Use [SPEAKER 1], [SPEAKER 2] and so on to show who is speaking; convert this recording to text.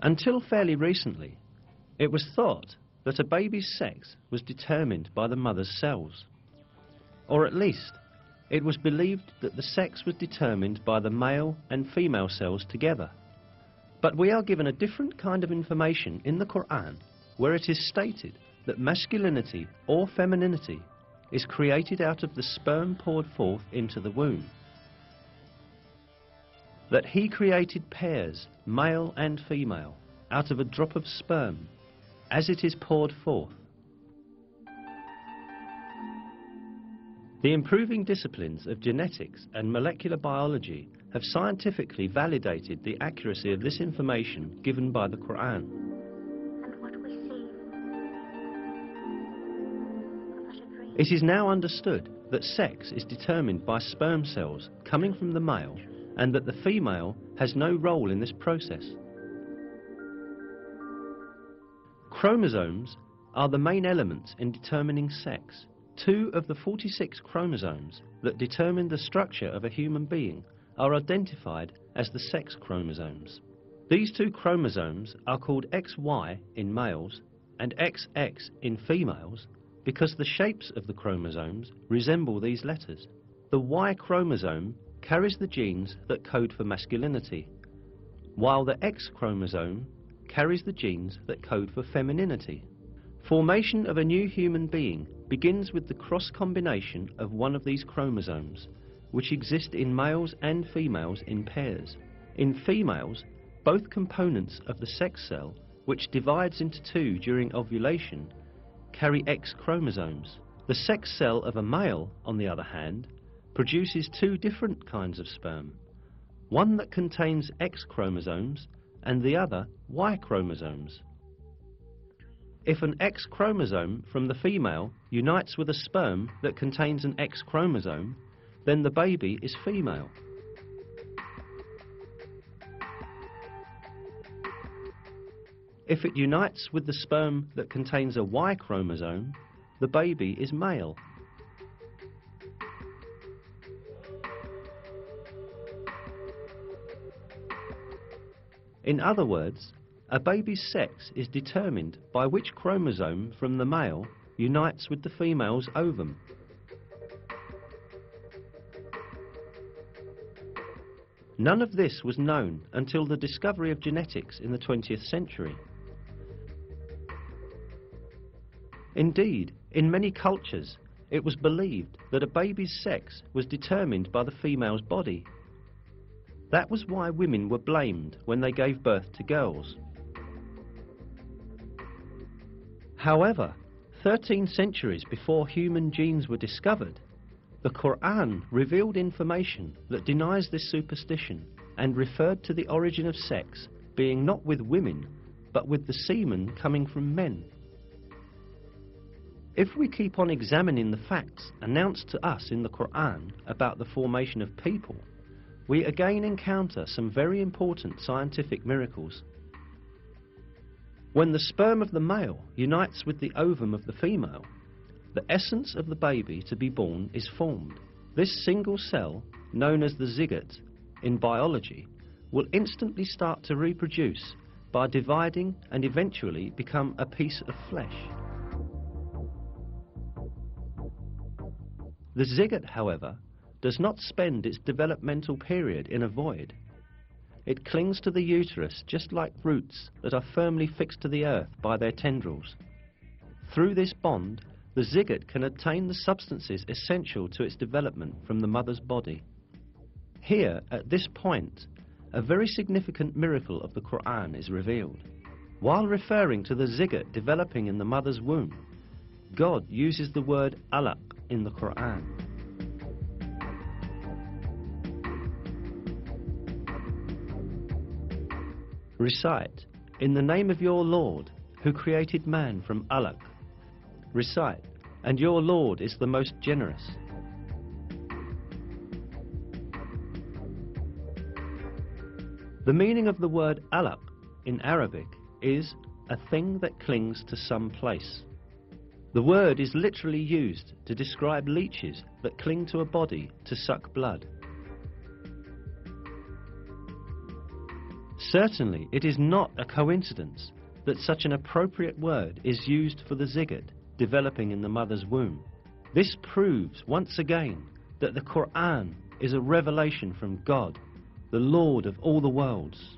[SPEAKER 1] Until fairly recently, it was thought that a baby's sex was determined by the mother's cells. Or at least, it was believed that the sex was determined by the male and female cells together. But we are given a different kind of information in the Quran, where it is stated that masculinity or femininity is created out of the sperm poured forth into the womb. That He created pairs, male and female, out of a drop of sperm, as it is poured forth. The improving disciplines of genetics and molecular biology have scientifically validated the accuracy of this information given by the Quran.
[SPEAKER 2] And what we see.
[SPEAKER 1] It is now understood that sex is determined by sperm cells coming from the male, and that the female has no role in this process. Chromosomes are the main elements in determining sex. 2 of the 46 chromosomes that determine the structure of a human being are identified as the sex chromosomes. These 2 chromosomes are called XY in males and XX in females because the shapes of the chromosomes resemble these letters. The Y chromosome carries the genes that code for masculinity, while the X chromosome carries the genes that code for femininity. Formation of a new human being begins with the cross combination of one of these chromosomes, which exist in males and females in pairs. In females, both components of the sex cell, which divides into 2 during ovulation, carry X chromosomes. The sex cell of a male, on the other hand, produces 2 different kinds of sperm, one that contains X chromosomes and the other Y chromosomes. If an X chromosome from the female unites with a sperm that contains an X chromosome, then the baby is female. If it unites with the sperm that contains a Y chromosome, the baby is male. In other words, a baby's sex is determined by which chromosome from the male unites with the female's ovum. None of this was known until the discovery of genetics in the 20th century. Indeed, in many cultures, it was believed that a baby's sex was determined by the female's body. That was why women were blamed when they gave birth to girls. However, 13 centuries before human genes were discovered, the Quran revealed information that denies this superstition and referred to the origin of sex being not with women, but with the semen coming from men. If we keep on examining the facts announced to us in the Quran about the formation of people, we again encounter some very important scientific miracles. When the sperm of the male unites with the ovum of the female, the essence of the baby to be born is formed. This single cell, known as the zygote in biology, will instantly start to reproduce by dividing and eventually become a piece of flesh. The zygote, however, does not spend its developmental period in a void. It clings to the uterus just like roots that are firmly fixed to the earth by their tendrils. Through this bond, the zygote can obtain the substances essential to its development from the mother's body. Here, at this point, a very significant miracle of the Quran is revealed. While referring to the zygote developing in the mother's womb, God uses the word alaq in the Quran. Recite, in the name of your Lord, who created man from alaq. Recite, and your Lord is the most generous. The meaning of the word alaq in Arabic is a thing that clings to some place. The word is literally used to describe leeches that cling to a body to suck blood. Certainly, it is not a coincidence that such an appropriate word is used for the zygote developing in the mother's womb. This proves once again that the Quran is a revelation from God, the Lord of all the worlds.